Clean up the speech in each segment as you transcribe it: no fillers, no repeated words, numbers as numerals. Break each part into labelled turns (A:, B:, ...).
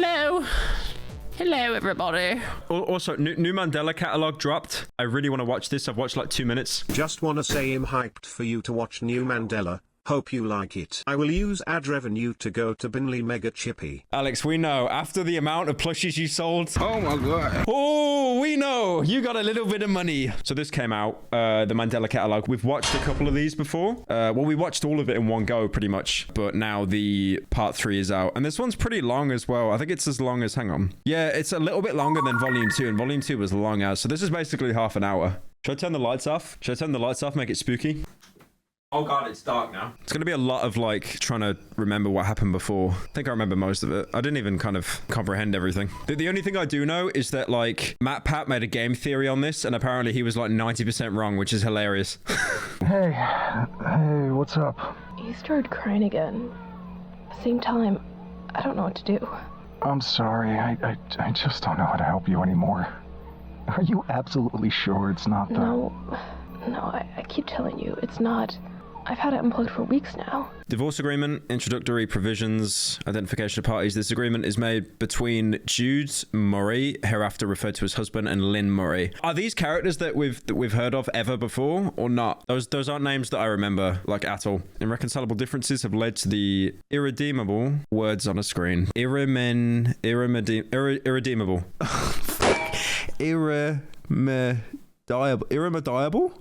A: Hello. Hello, everybody.
B: Also, new Mandela catalog dropped. I really want to watch this. I've watched like 2 minutes.
C: Just want to say I'm hyped for you to watch new Mandela. Hope you like it. I will use ad revenue to go to Binley Mega Chippy.
B: Alex, we know. After the amount of plushies you sold...
D: Oh my god.
B: Oh, we know. You got a little bit of money. So this came out, the Mandela catalog. We've watched a couple of these before. Well, we watched all of it in one go, pretty much. But now the part 3 is out. And this one's pretty long as well. I think it's as long as... Hang on. Yeah, it's a little bit longer than Volume 2. And Volume 2 was long as. So this is basically half an hour. Should I turn the lights off? Should I turn the lights off, make it spooky? Oh god, it's dark now. It's gonna be a lot of like trying to remember what happened before. I think I remember most of it. I didn't even kind of comprehend everything. The only thing I do know is that like MatPat made a game theory on this and apparently he was like 90% wrong, which is hilarious.
E: Hey, what's up?
F: You started crying again. Same time, I don't know what to do.
E: I'm sorry, I just don't know how to help you anymore. Are you absolutely sure it's not the...
F: No, I keep telling you, it's not. I've had it unplugged for weeks now.
B: Divorce agreement, introductory provisions, identification of parties. This agreement is made between Jude Murray, hereafter referred to as husband, and Lynn Murray. Are these characters that we've heard of ever before or not? Those aren't names that I remember like at all. Irreconcilable differences have led to the irredeemable words on a screen. Irredeemable. Irremediable.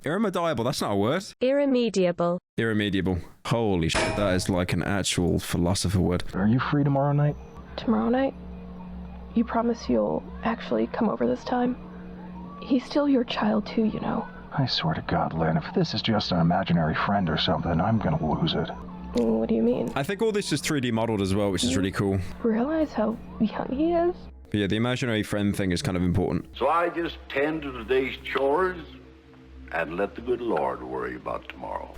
B: Irremediable, that's not a word. Irremediable. Holy shit, that is like an actual philosopher word.
E: Are you free tomorrow night?
F: Tomorrow night? You promise you'll actually come over this time? He's still your child too, you know.
E: I swear to God, Lynn, if this is just an imaginary friend or something, I'm gonna lose it.
F: What do you mean?
B: I think all this is 3D modeled as well, which is really cool.
F: Realize how young he is?
B: But yeah, the imaginary friend thing is kind of important.
G: So I just tend to today's chores and let the good Lord worry about tomorrow.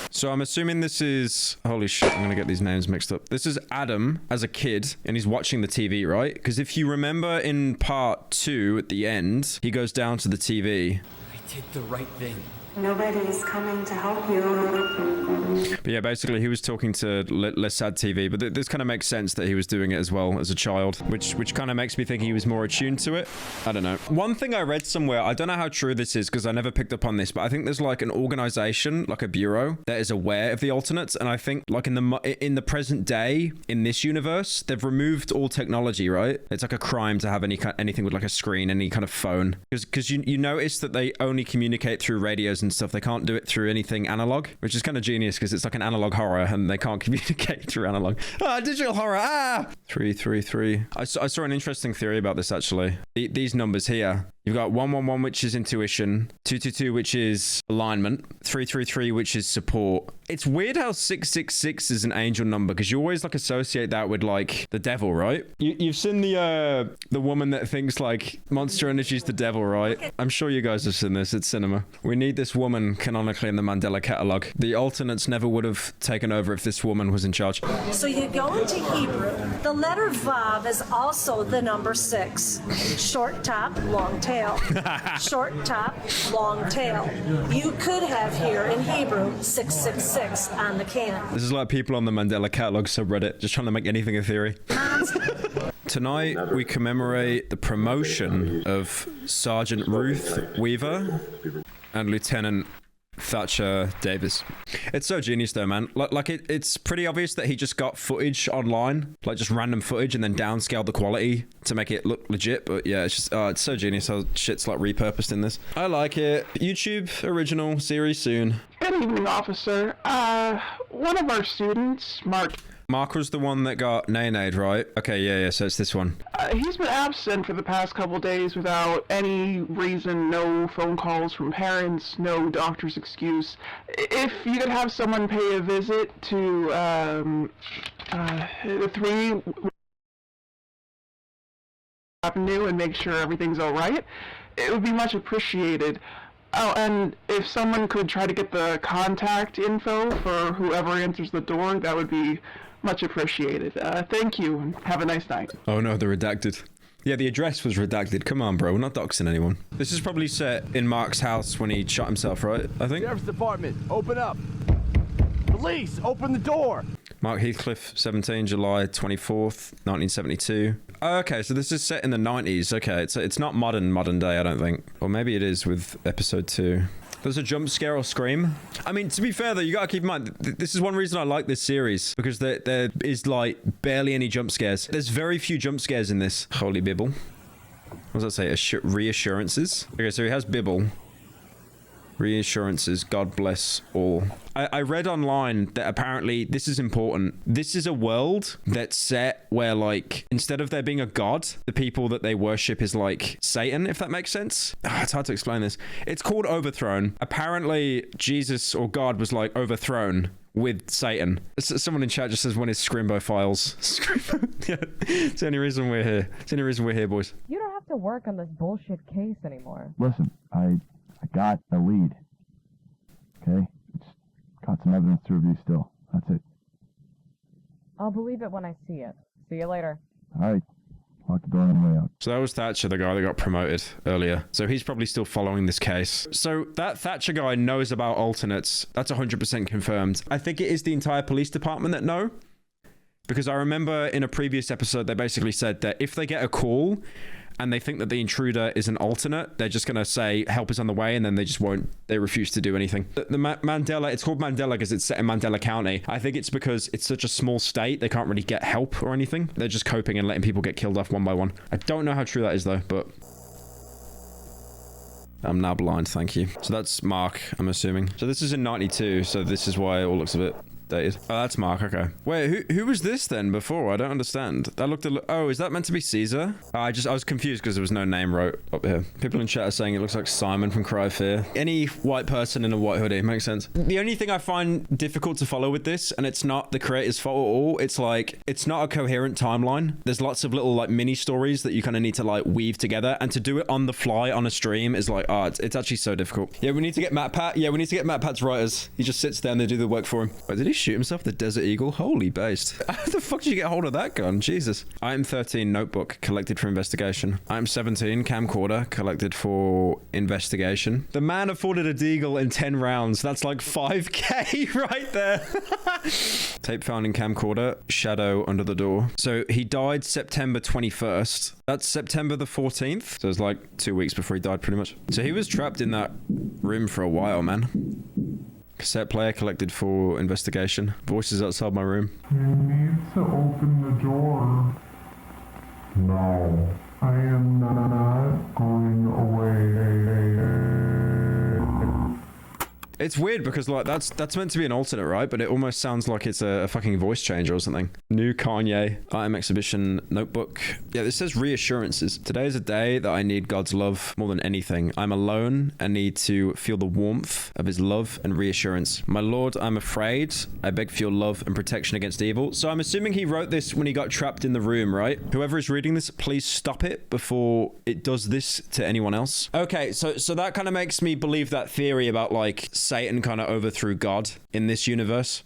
B: So I'm assuming this is... Holy shit, I'm going to get these names mixed up. This is Adam as a kid, and he's watching the TV, right? Because if you remember in part 2 at the end, he goes down to the TV.
H: I did the right thing.
I: Nobody's coming to help you.
B: But yeah, basically he was talking to Lesad TV, but this kind of makes sense that he was doing it as well as a child, which kind of makes me think he was more attuned to it. I don't know. One thing I read somewhere, I don't know how true this is because I never picked up on this, but I think there's like an organization, like a bureau, that is aware of the alternates, and I think like in the present day, in this universe, they've removed all technology, right? It's like a crime to have anything with like a screen, any kind of phone, because you notice that they only communicate through radios and stuff. They can't do it through anything analog, which is kind of genius because it's like an analog horror and they can't communicate through analog. Digital horror. 333. I saw an interesting theory about this actually. These numbers here. You've got 111, which is intuition, 222, which is alignment, 333, which is support. It's weird how 666 is an angel number because you always like associate that with like the devil, right? You've seen the woman that thinks like Monster Energy's the devil, right? I'm sure you guys have seen this. It's cinema. We need this woman canonically in the Mandela catalog. The alternates never would have taken over if this woman was in charge.
J: So you go into Hebrew. The letter Vav is also the number 6. Short top, long tail. Short top, long tail. You could have here in Hebrew 666 on the can.
B: This is like people on the Mandela catalog subreddit just trying to make anything a theory. Tonight we commemorate the promotion of Sergeant Ruth Weaver and Lieutenant Thatcher Davis. It's so genius though, man. Like it's pretty obvious that he just got footage online, like just random footage, and then downscaled the quality to make it look legit. But yeah, it's just it's so genius how shit's like repurposed in this. I like it. YouTube original series soon.
K: Good evening, officer. One of our students,
B: Mark was the one that got nay-nayed, right? Okay, yeah, so it's this one.
K: He's been absent for the past couple days without any reason, no phone calls from parents, no doctor's excuse. If you could have someone pay a visit to the 3 Avenue and make sure everything's all right, it would be much appreciated. Oh, and if someone could try to get the contact info for whoever answers the door, that would be much appreciated. Thank you, and have a nice night.
B: Oh no, they're redacted. Yeah, the address was redacted. Come on, bro. We're not doxing anyone. This is probably set in Mark's house when he shot himself, right? I think.
D: Sheriff's Department, open up. Police, open the door.
B: Mark Heathcliff, 17 July 24th, 1972. Oh, okay, so this is set in the 90s. Okay, it's not modern day, I don't think. Or maybe it is with episode 2. There's a jump scare or scream. I mean, to be fair though, you gotta keep in mind, this is one reason I like this series, because there is like barely any jump scares. There's very few jump scares in this. Holy Bibble. What does that say? Reassurances? Okay, so he has Bibble. Reassurances, God bless all. I read online that apparently this is important. This is a world that's set where, like, instead of there being a god, the people that they worship is like Satan, if that makes sense. It's hard to explain this. It's called Overthrown. Apparently Jesus or God was like overthrown with Satan. Someone in chat just says one is Scrimbo files. Scrimbo. Yeah, it's the only reason we're here. It's the only reason we're here, boys.
H: You don't have to work on this bullshit case anymore.
E: Listen, I got a lead. Okay? Just got some evidence to review still. That's it.
H: I'll believe it when I see it. See you later.
E: Alright. Lock the door on the way out.
B: So that was Thatcher, the guy that got promoted earlier. So he's probably still following this case. So that Thatcher guy knows about alternates. That's 100% confirmed. I think it is the entire police department that know. Because I remember in a previous episode, they basically said that if they get a call and they think that the intruder is an alternate, they're just going to say, help is on the way, and then they just won't, they refuse to do anything. The Mandela, it's called Mandela because it's set in Mandela County. I think it's because it's such a small state, they can't really get help or anything. They're just coping and letting people get killed off one by one. I don't know how true that is though, but I'm now blind, thank you. So that's Mark, I'm assuming. So this is in 92, so this is why it all looks a bit dated. Oh, that's Mark, okay. Wait, who was this then before? I don't understand. That looked oh, is that meant to be Caesar? I was confused because there was no name wrote up here. People in chat are saying it looks like Simon from Cry of Fear. Any white person in a white hoodie, makes sense. The only thing I find difficult to follow with this, and it's not the creator's fault at all, it's like, it's not a coherent timeline. There's lots of little like mini stories that you kind of need to like weave together, and to do it on the fly on a stream is like, oh, it's actually so difficult. Yeah, we need to get MatPat. Yeah, we need to get MatPat's writers. He just sits there and they do the work for him. Wait, did he shoot himself? The Desert Eagle? Holy based. How the fuck did you get hold of that gun? Jesus. Item 13 notebook collected for investigation. Item 17 camcorder collected for investigation. The man afforded a deagle in 10 rounds. That's like 5k right there. Tape found in camcorder. Shadow under the door. So he died September 21st. That's September the 14th. So it's like 2 weeks before he died pretty much. So he was trapped in that room for a while, man. Cassette player collected for investigation. Voices outside my room.
L: You need to open the door. No, I am not going away.
B: It's weird because like that's meant to be an alternate, right? But it almost sounds like it's a fucking voice changer or something. New Kanye item exhibition notebook. Yeah, this says reassurances. Today is a day that I need God's love more than anything. I'm alone and need to feel the warmth of his love and reassurance. My Lord, I'm afraid. I beg for your love and protection against evil. So I'm assuming he wrote this when he got trapped in the room, right? Whoever is reading this, please stop it before it does this to anyone else. Okay, so that kind of makes me believe that theory about like Satan kind of overthrew God in this universe.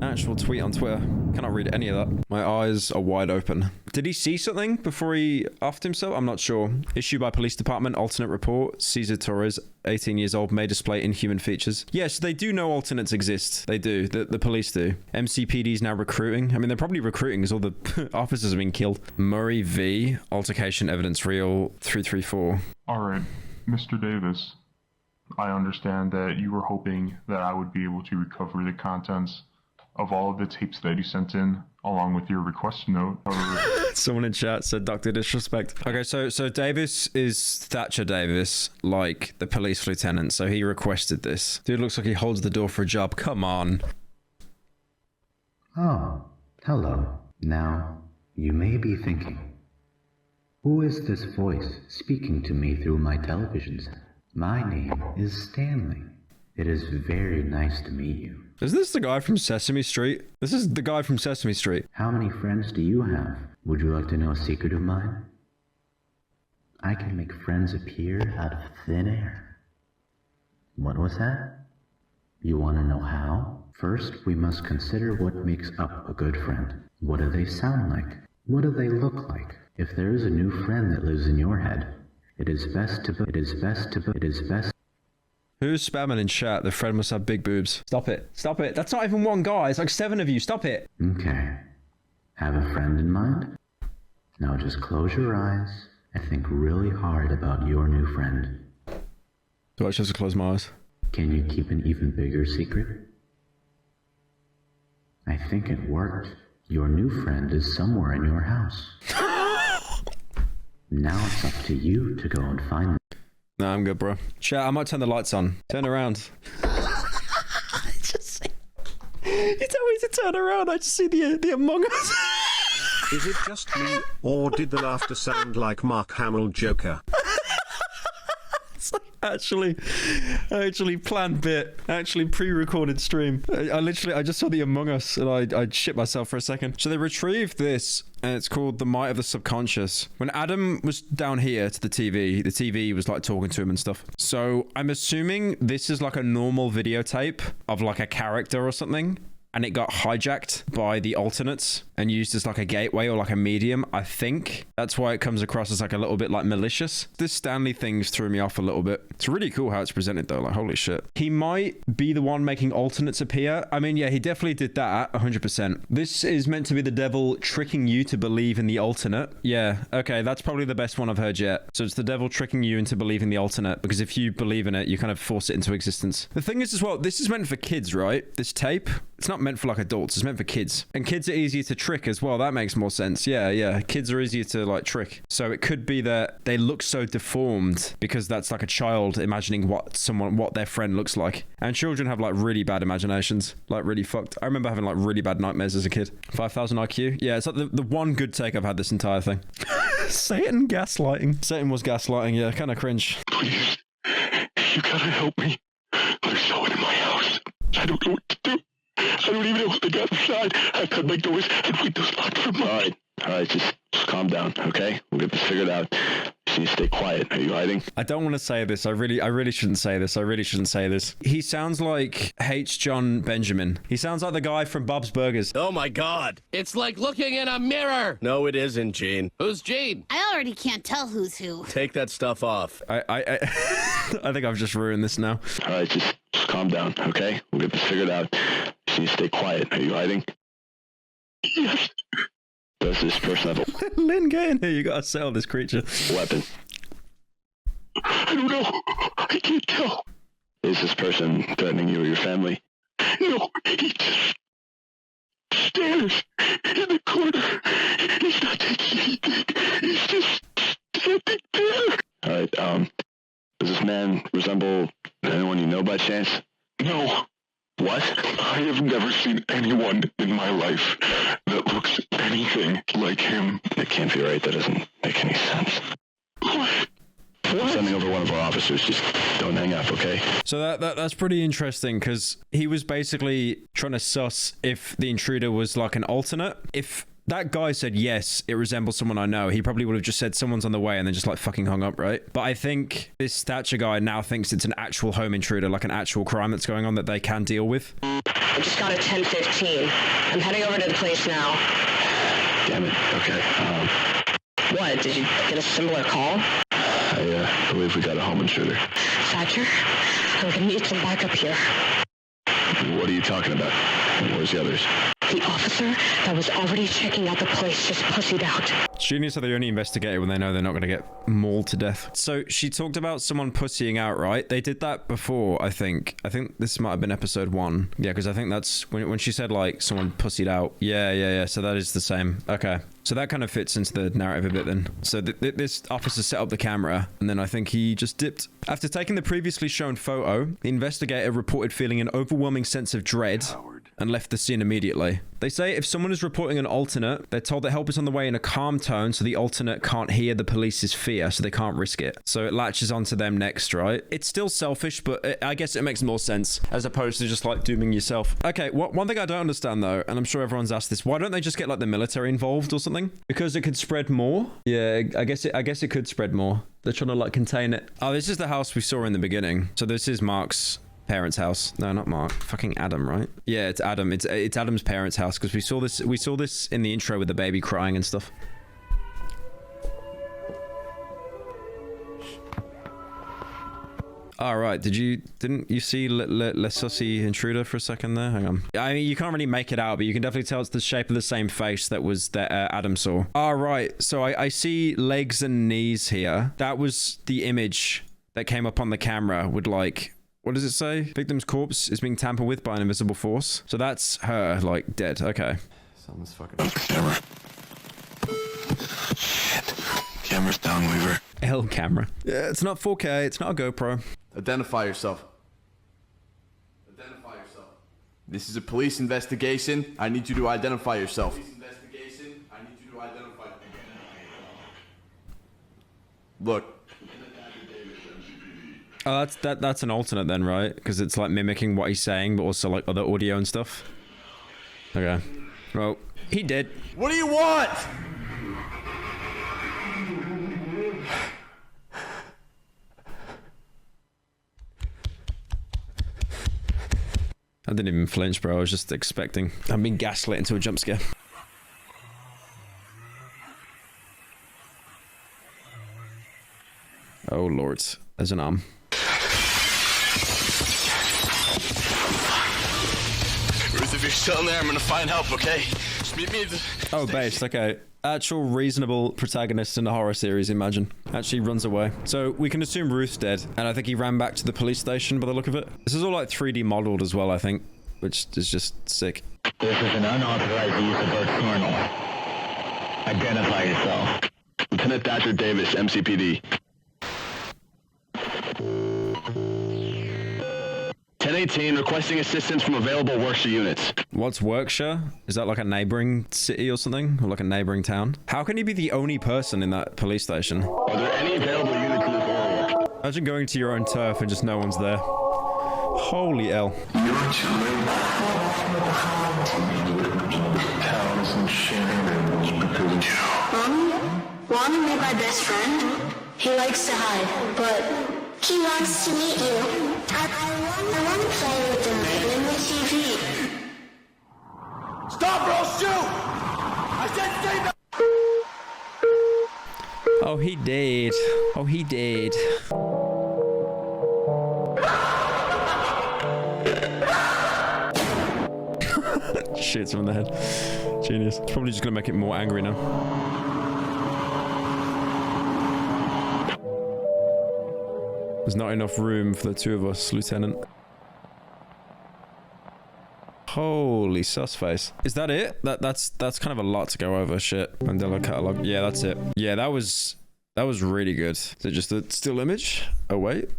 B: Actual tweet on Twitter. Cannot read any of that. My eyes are wide open. Did he see something before he offed himself? I'm not sure. Issue by police department. Alternate report. Cesar Torres, 18 years old, may display inhuman features. Yes, they do know alternates exist. They do. The police do. MCPD is now recruiting. I mean, they're probably recruiting because all the officers have been killed. Murray V. Altercation evidence reel 334.
L: All right, Mr. Davis. I understand that you were hoping that I would be able to recover the contents of all of the tapes that you sent in, along with your request note.
B: Someone in chat said Dr. Disrespect. Okay, so Davis is Thatcher Davis, like the police lieutenant, so he requested this. Dude looks like he holds the door for a job. Come on.
M: Oh, hello. Now, you may be thinking, who is this voice speaking to me through my television set? My name is Stanley. It is very nice to meet you.
B: Is this the guy from Sesame Street? This is the guy from Sesame Street.
M: How many friends do you have? Would you like to know a secret of mine? I can make friends appear out of thin air. What was that? You want to know how? First, we must consider what makes up a good friend. What do they sound like? What do they look like? If there is a new friend that lives in your head, it is best.
B: Who's spamming in chat? The friend must have big boobs. Stop it. Stop it. That's not even one guy. It's like 7 of you. Stop it.
M: Okay. Have a friend in mind? Now just close your eyes and think really hard about your new friend.
B: Do I just have to close my eyes?
M: Can you keep an even bigger secret? I think it worked. Your new friend is somewhere in your house. Now it's up to you to go and find them.
B: Nah, I'm good, bro. Chat, I might turn the lights on. Turn around. You tell me to turn around, I just see the Among Us.
C: Is it just me, or did the laughter sound like Mark Hamill Joker?
B: It's like actually planned bit, actually pre-recorded stream. I just saw the Among Us and I shit myself for a second. So they retrieved this and it's called The Might of the Subconscious. When Adam was down here to the TV was like talking to him and stuff. So I'm assuming this is like a normal videotape of like a character or something. And it got hijacked by the alternates and used as like a gateway or like a medium, I think. That's why it comes across as like a little bit like malicious. This Stanley thing's threw me off a little bit. It's really cool how it's presented though, like holy shit. He might be the one making alternates appear. I mean, yeah, he definitely did that, 100%. This is meant to be the devil tricking you to believe in the alternate. Yeah, okay, that's probably the best one I've heard yet. So it's the devil tricking you into believing the alternate, because if you believe in it, you kind of force it into existence. The thing is as well, this is meant for kids, right? This tape, it's not meant for like adults, it's meant for kids. And kids are easier to trick as well. That makes more sense. Yeah. Kids are easier to like trick. So it could be that they look so deformed because that's like a child imagining what their friend looks like. And children have like really bad imaginations, like really fucked. I remember having like really bad nightmares as a kid. 5,000 IQ. Yeah, it's like the one good take I've had this entire thing. Satan gaslighting. Satan was gaslighting, yeah, kind of cringe.
N: Please, you gotta help me. There's someone in my house. I don't know what to do. I don't even know if they got inside. I've cut my doors and windows locked for mine. All right, just calm down, okay? We'll get this figured out. Just need to stay quiet. Are you hiding?
B: I don't want to say this. I really shouldn't say this. I really shouldn't say this. He sounds like H. John Benjamin. He sounds like the guy from Bob's Burgers.
O: Oh my God. It's like looking in a mirror. No, it isn't, Gene. Who's Gene?
P: I already can't tell who's who.
O: Take that stuff off.
B: I think I've just ruined this now.
N: All right, just calm down, okay? We'll get this figured out. Just need to stay quiet. Are you hiding? Yes. Does this person have a...
B: Lynn, get in here. You gotta sell this creature.
N: Weapon? I don't know. I can't tell. Is this person threatening you or your family? No, he just stares in the corner. He's not taking anything. He's just standing there. All right, does this man resemble anyone you know by chance? No. What? I have never seen anyone in my life that looks anything like him. That can't be right. That doesn't make any sense. What? I'm sending over one of our officers. Just don't hang up, okay?
B: So that's pretty interesting because he was basically trying to suss if the intruder was like an alternate. If that guy said, yes, it resembles someone I know, he probably would have just said someone's on the way and then just like fucking hung up, right? But I think this Thatcher guy now thinks it's an actual home intruder, like an actual crime that's going on that they can deal with.
Q: I just got a 10:15. I'm heading over to the place now.
N: Damn it. Okay.
Q: What? Did you get a similar call?
N: I believe we got a home intruder.
Q: Thatcher, I'm gonna need some backup here.
N: What are you talking about? Where's the others?
Q: The officer that was already checking out the place just pussied out.
B: Juniors are the only investigator when they know they're not going to get mauled to death. So she talked about someone pussying out, right? They did that before, I think. I think this might have been episode 1. Yeah, because I think that's when she said like someone pussied out. Yeah. So that is the same. Okay. So that kind of fits into the narrative a bit then. So this officer set up the camera and then I think he just dipped. After taking the previously shown photo, the investigator reported feeling an overwhelming sense of dread and left the scene immediately. They say if someone is reporting an alternate, they're told that help is on the way in a calm tone so the alternate can't hear the police's fear, so they can't risk it. So it latches onto them next, right? It's still selfish, but I guess it makes more sense as opposed to just like dooming yourself. Okay, one thing I don't understand though, and I'm sure everyone's asked this, why don't they just get like the military involved or something? Because it could spread more? Yeah, I guess it could spread more. They're trying to like contain it. Oh, this is the house we saw in the beginning. So this is Mark's parents' house. No, not Mark. Fucking Adam, right? Yeah, it's Adam. It's Adam's parents' house because we saw this in the intro with the baby crying and stuff. All right, didn't you see Le Sussy Intruder for a second there? Hang on. I mean, you can't really make it out, but you can definitely tell it's the shape of the same face that was that Adam saw. All right, so I see legs and knees here. That was the image that came up on the camera with, like, what does it say? Victim's corpse is being tampered with by an invisible force. So that's her, like, dead. Okay.
R: Someone's fucking...
N: Camera. Shit. Camera's down, Weaver.
B: L camera. Yeah, it's not 4K. It's not a GoPro.
R: Identify yourself. Identify yourself. This is a police investigation. I need you to identify yourself. Police investigation. I need you to identify. Look.
B: Oh, that's an alternate then, right? Because it's like mimicking what he's saying, but also like other audio and stuff. Okay. Well, he did.
R: What do you want?
B: I didn't even flinch, bro. I was just expecting. I'm being gaslit into a jump scare. Oh, Lord. There's an arm.
N: Ruth, if you're still in there, I'm gonna find help, okay? Just meet me at the...
B: Oh, base. Okay. Actual reasonable protagonist in a horror series, imagine. Actually runs away. So we can assume Ruth's dead. And I think he ran back to the police station by the look of it. This is all like 3D modeled as well, I think. Which is just sick.
N: This is an unauthorized use of Earth kernel. Identify yourself. Lieutenant Thatcher Davis, MCPD. 1018, requesting assistance from available Workshire units.
B: What's Workshire? Is that like a neighboring city or something? Or like a neighboring town? How can you be the only person in that police station?
N: Are there any available units in this area?
B: Imagine going to your own turf and just no one's there. Holy hell.
N: Your children towns and sharing because
I: Mommy is my best friend. He likes to hide, but he wants to meet you. I want to play with him in the TV.
D: Stop or I'll shoot! I said stay back!
B: Oh, he did. Oh, he did. Shits him in the head. Genius. It's probably just gonna make it more angry now. There's not enough room for the two of us, Lieutenant. Holy sus face. Is that it? That's kind of a lot to go over. Shit. Mandela catalog. Yeah, that's it. Yeah, that was really good. Is it just a still image? Oh wait.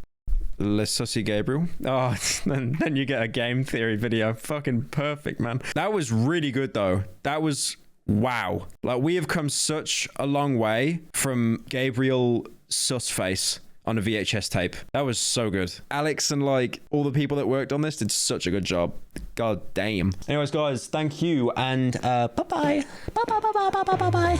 B: Le Sussy Gabriel. Oh, then you get a game theory video. Fucking perfect, man. That was really good though. That was wow. Like, we have come such a long way from Gabriel Sussface on a VHS tape. That was so good. Alex and like all the people that worked on this did such a good job. God damn. Anyways, guys, thank you and bye-bye. Bye-bye.